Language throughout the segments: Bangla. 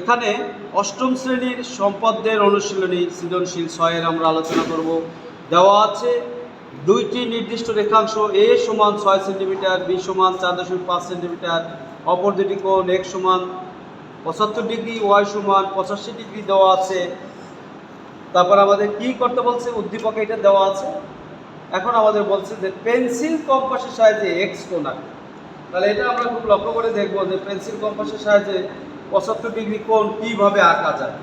এখানে অষ্টম শ্রেণীর সম্পদের অনুশীলনী সৃজনশীল 6 আমরা আলোচনা করব। দেওয়া আছে দুইটি নির্দিষ্ট রেখাংশ এ সমান 6 সেন্টিমিটার, বি সমান 4.5 সেন্টিমিটার, অপর দুটি কোণ এক্স সমান 75 ডিগ্রি, ওয়াই সমান 85 ডিগ্রি দেওয়া আছে। তারপর আমাদের কি করতে বলছে, উদ্দীপকে এটা দেওয়া আছে। এখন আমাদের বলছে যে পেন্সিল কম্পাসের সাহায্যে এক্স কোণ আঁকো। তাহলে এটা আমরা খুব লক্ষ্য করে দেখবো যে পেন্সিল কম্পাসের সাহায্যে 75 ডিগ্রি কোণ কিভাবে আঁকা যায়।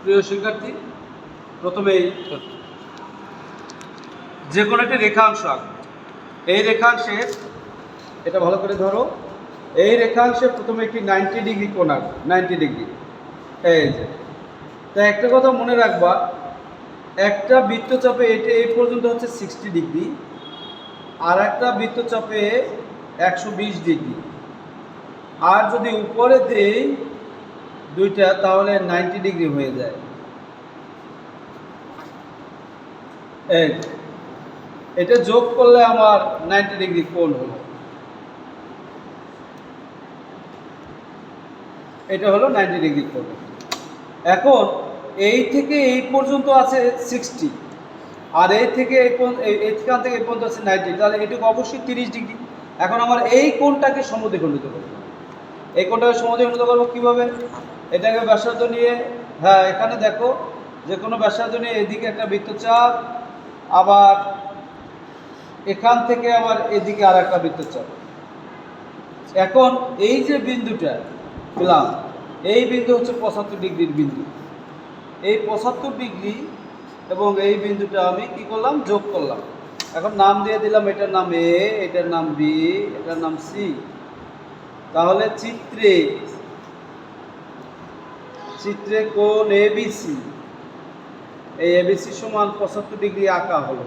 প্রিয় শিক্ষার্থী, প্রথমেই যে কোনো একটি রেখাংশ আঁকো। এই রেখাংশের, এটা ভালো করে ধরো, এই রেখাংশে প্রথমে একটি 90 ডিগ্রি কোণ আঁকো। 90 ডিগ্রি, এই যে। তা একটা কথা মনে রাখবা, একটা বৃত্তচাপে এটা এই পর্যন্ত হচ্ছে 60 ডিগ্রি, আর একটা বৃত্তচাপে 120 ডিগ্রি। আর যদি উপরে দেই দুইটা, তাহলে 90 ডিগ্রি হয়ে যায়। এই এটা যোগ করলে আমার 90 ডিগ্রি কোণ হলো। এটা হলো 90 ডিগ্রি কোণ। এখন এই থেকে এই পর্যন্ত আছে 60, আর এই থেকে এইখান থেকে এই পর্যন্ত আছে 90, তাহলে এটুকু অবশ্যই 30 ডিগ্রি। এখন আমার এই কোণটাকে সমদ্বিখণ্ডিত করবো। এই কোণটাকে সমদ্বিখণ্ডিত করবো কীভাবে? এটাকে ব্যাসার্ধ নিয়ে, হ্যাঁ এখানে দেখো, যে কোনো ব্যাসার্ধ নিয়ে এদিকে একটা বৃত্তচাপ, আবার এখান থেকে আবার এদিকে আর একটা বৃত্তচাপ। এখন এই যে বিন্দুটা পেলাম, এই বিন্দু হচ্ছে 75 ডিগ্রির বিন্দু। এই 75 ডিগ্রি এবং এই বিন্দুটা আমি কি করলাম, যোগ করলাম। এখন নাম দিয়ে দিলাম, এটার নাম এ, এটার নাম বি, এটার নাম সি। তাহলে চিত্রে কোণ এবিসি, এই এবিসি সমান 75 ডিগ্রি আঁকা হলো।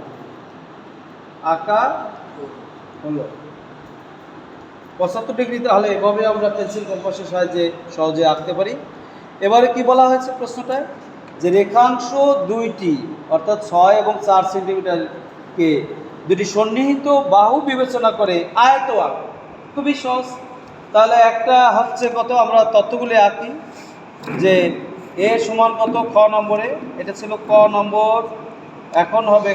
75 ডিগ্রি। তাহলে এভাবে আমরা পেন্সিল কম্পাসের সাহায্যে সহজে আঁকতে পারি। এবারে কি বলা হয়েছে প্রশ্নটায়, যে রেখাংশ দুইটি অর্থাৎ 6 এবং 4 সেন্টিমিটারকে দুটি সন্নিহিত বাহু বিবেচনা করে আয়ত আঁকো। খুবই সহজ। তাহলে একটা হচ্ছে কত, আমরা তথ্যগুলি আঁকি, যে এ সমান কত খ নম্বরে, এটা ছিল ক নম্বর। এখন হবে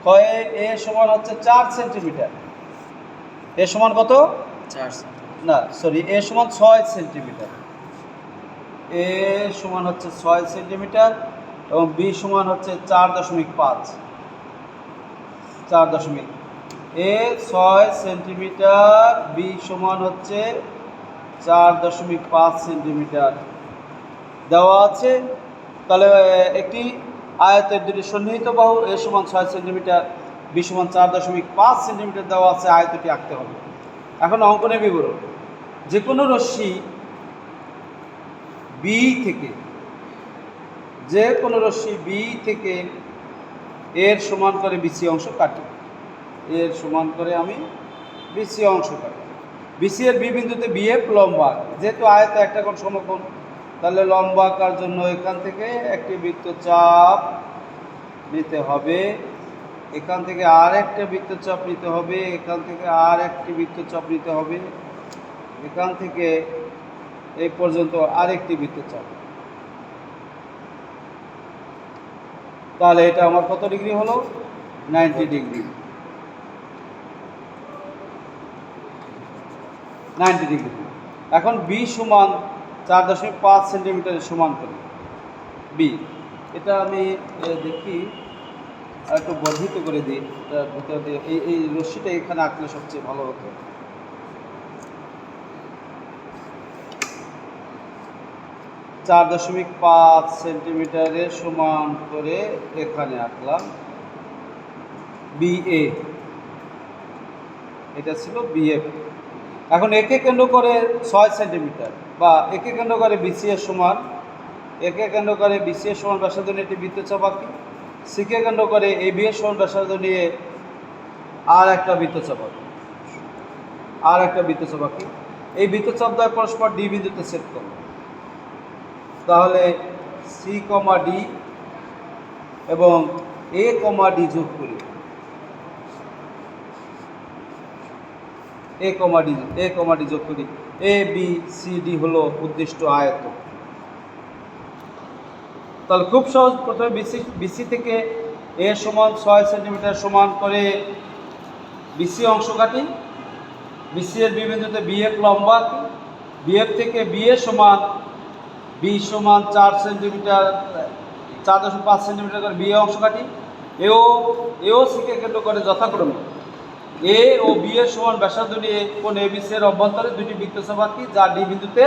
খয়ে এ সমান হচ্ছে 4 সেন্টিমিটার। এ সমান কত? 4, না সরি, এ সমান 6 সেন্টিমিটার। এ সমান হচ্ছে 6 সেন্টিমিটার এবং বি সমান হচ্ছে 4.5। এ 6 সেন্টিমিটার, বি সমান হচ্ছে 4.5 সেন্টিমিটার দেওয়া আছে। তাহলে একটি আয়তের দুটি সন্নিহিত বাহু এ সমান 6 সেন্টিমিটার, বি সমান 4.5 সেন্টিমিটার দেওয়া আছে, আয়তটি আঁকতে হবে। এখন অঙ্কনের বিবরণ, যে কোনো রশ্মি বি থেকে, যে কোনো রশ্মি বি থেকে এর সমান করে বিসি অংশ কাটি। এর সমান করে আমি বিসি অংশ কাটি। বিসি এর বি বিন্দুতে বিএফ লম্বা, যেহেতু আয়ত একটা কোণ সমকোণ, তাহলে লম্বা আঁকার জন্য এখান থেকে একটি বৃত্তচাপ নিতে হবে, এখান থেকে আর একটা বৃত্তচাপ নিতে হবে, এখান থেকে আর একটি বৃত্তচাপ নিতে হবে, এখান থেকে এই পর্যন্ত আরেকটি বৃত্তচাপ। তাহলে এটা আমার কত ডিগ্রি হলো? 90 ডিগ্রি। 90 ডিগ্রি। এখন বি সমান 4.5 সেন্টিমিটারের সমান করি বি। এটা আমি দেখি আর একটু বর্ধিত করে দিই, এটার ভিতর দিয়ে এই রশ্মিটা এখানে আঁকলে সবচেয়ে ভালো হতো। চার 4.5 সেন্টিমিটারের সমান করে এখানে আঁকলাম বিএ। এটা ছিল বিএফ। এখন একে কেন্দ্র করে 6 সেন্টিমিটার, বা একে কেন্দ্র করে বিসি এর সমান, একে কেন্দ্র করে বিসি এর সমান ব্যাসার্ধ নিয়ে একটি বৃত্তচাপ আঁকি। সিকে কেন্দ্র করে এবি এর সমান ব্যাসার্ধ নিয়ে আর একটা বৃত্তচাপ আঁকি। এই বৃত্তচাপ দ্বয় পরস্পর ডি বিন্দুতে ছেদ করব। তাহলে সি কমা ডি এবং এ কমা ডি যোগ করি। এ কমা ডি যোগ করি, এ বি সি ডি হলো উদ্দিষ্ট আয়ত। তাহলে খুব সহজ, প্রথমে বিসি থেকে এ সমান 6 সেন্টিমিটার সমান করে বিসি অংশ কাটি, বিসি এর বিবিন্দুতে বিএফ লম্বা আঁকি, বিএফ থেকে বিএ সমান 4 সেন্টিমিটার 4.5 সেন্টিমিটার করে বিএ অংশ কাটি, এও সিকে কেন্দ্র করে যথাক্রমে এ ও বি এর সমান ব্যাসার্ধ নিয়ে কোণ এবিসি এর অভ্যন্তরে দুটি বৃত্তচাপ আঁকি যা ডি বিন্দুতে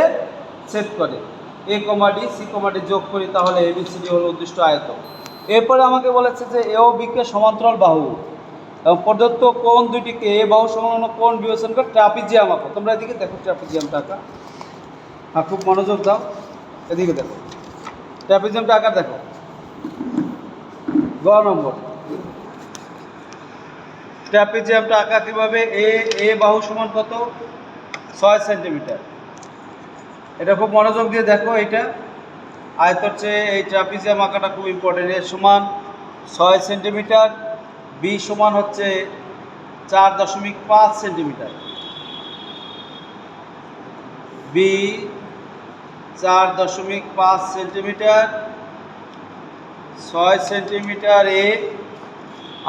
ছেদ করে, এ কমা ডি সি কমা ডি যোগ করি, তাহলে এবিসিডি হলো উদ্দিষ্ট আয়ত। এরপরে আমাকে বলেছে যে এ ও বিকে সমান্তরাল বাহু এবং প্রদত্ত কোণ দুটিকে এ বাহু সংলগ্ন কোণ বিবেচনা করে ট্রাপিজিয়াম আঁকো। তোমরা এদিকে দেখো ট্রাপিজিয়ামটা আঁকা, হ্যাঁ খুব মনোযোগ দাও, এদিকে দেখো ট্রাপিজিয়ামটা আঁকা দেখো। গ নম্বর, ট্রাপিজিয়ামটা আঁকা কীভাবে, এ বাহু সমান কত 6 সেন্টিমিটার। এটা খুব মনোযোগ দিয়ে দেখো, এটা আয়তর চেয়ে এই ট্রাপিজিয়াম আঁকাটা খুব ইম্পর্টেন্ট। এ সমান 6 সেন্টিমিটার, বি সমান হচ্ছে 4.5 সেন্টিমিটার, বি 4.5 সেন্টিমিটার, 6 সেন্টিমিটার এ,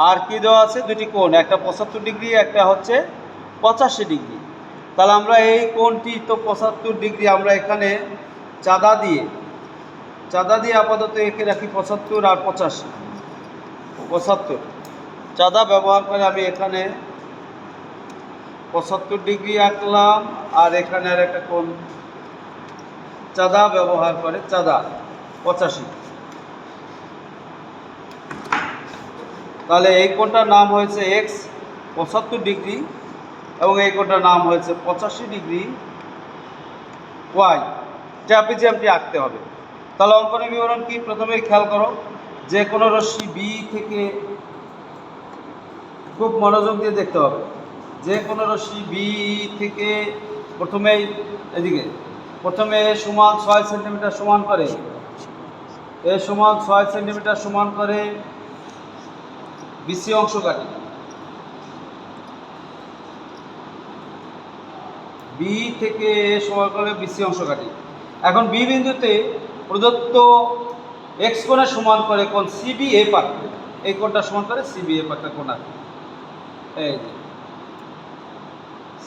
আর কি দেওয়া আছে দুটি কোণ, একটা 75 ডিগ্রি, একটা হচ্ছে 85 ডিগ্রি। তাহলে আমরা এই কোণটি তো 75 ডিগ্রি, আমরা এখানে চাঁদা দিয়ে আপাতত একে রাখি 75 আর 85, 75 চাঁদা ব্যবহার করে আমি এখানে 75 ডিগ্রি আঁকলাম, আর এখানে আর একটা কোণ চাঁদা ব্যবহার করে 85। তাহলে এই কোণটার নাম হয়েছে এক্স 75 ডিগ্রি এবং এই কোণটার নাম হয়েছে 85 ডিগ্রি ওয়াই। ট্রাপিজিয়ামটি আঁকতে হবে। তাহলে অঙ্কনের বিবরণ কি, প্রথমেই খেয়াল করো, যে কোনো রশ্মি বি থেকে, খুব মনোযোগ দিয়ে দেখতে হবে, যে কোনো রশ্মি বি থেকে প্রথমেই এদিকে প্রথমে এ সমান 6 সেন্টিমিটার সমান করে, এ সমান 6 সেন্টিমিটার সমান করে বিসি অংশ কাটি, বি থেকে এ সমান করে বিসি অংশ কাটি। এখন বি বিন্দুতে প্রদত্ত এক্স কোণের সমান করে কোণ সিবি এ পাক, এই কোণটা সমান করে সিবি এ পাকটা কোণ আছে, এই যে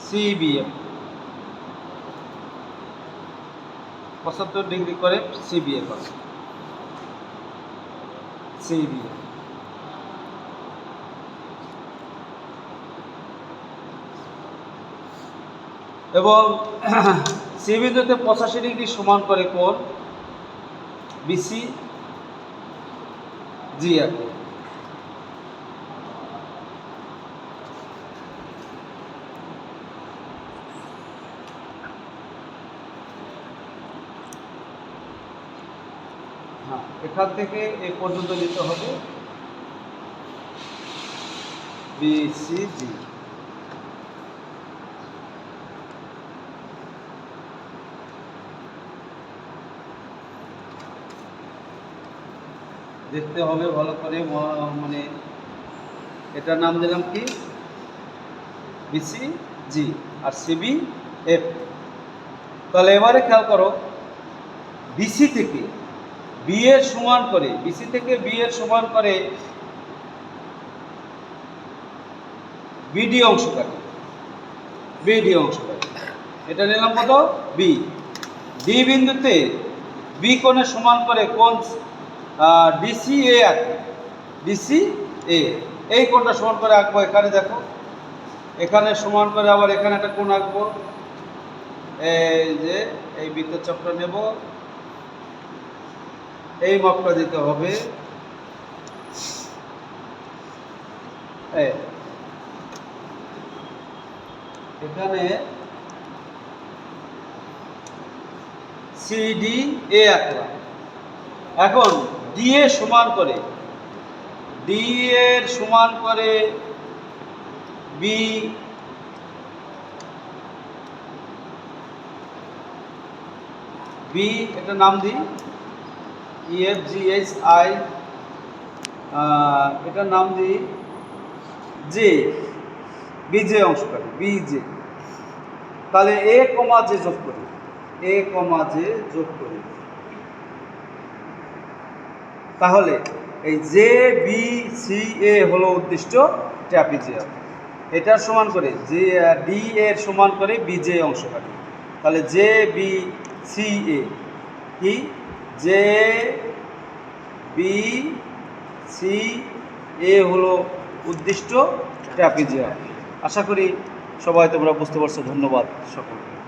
সিবি এ 75 ডিগ্রি করে সিবি এ পাক, সিবি এ। এবং সি বিন্দুতে 85 ডিগ্রি সমান করে কোণ বিসি জি আঁকো। হ্যাঁ, এখান থেকে এই পর্যন্ত নিতে হবে বিসিজি। দেখতে হবে ভালো করে, মানে এটার নাম দিলাম কি বিসিজি আর সিবি এফ। তাহলে এবারে খেয়াল করো, বিসি থেকে বি এর সমান করে, বিসি থেকে বি এর সমান করে বিডি অংশ কাটে, বিডি অংশ কাটে, এটা নিলাম কত বি। ডি বিন্দুতে বি কোণের সমান করে কোণ ডিসি এ আঁকবো, ডিসি এ, এই কোণটা সমান করে আঁকবো। এখানে দেখো, এখানে সমান করে আবার এখানে একটা কোণ আঁকবো, এই যে এই বৃত্তচাপটা নেব, এই মাপটা দিতে হবে, এখানে সিডি এ আঁকলাম। এখন ডি এর সমান করে, ডি এর সমান করে বি, বি এটা নাম দিই ইএফ জি এইচ আই, এটার নাম দিই জে, বিজে অংশ কাটে, বিজে। তাহলে এ কমা জে যোগ করি, এ কমা জে যোগ করি, তাহলে এই জে বি সি এ হলো উদ্দিষ্ট ট্র্যাপিজিয়াম। এটার সমান করে যে ডি এর সমান করে বি জে অংশ কাটি, তাহলে জে বি সি এ কি, জে বি সি এ হলো উদ্দিষ্ট ট্র্যাপিজিয়াম। আশা করি সবাই তোমরা বুঝতে পারছো। ধন্যবাদ সকলকে।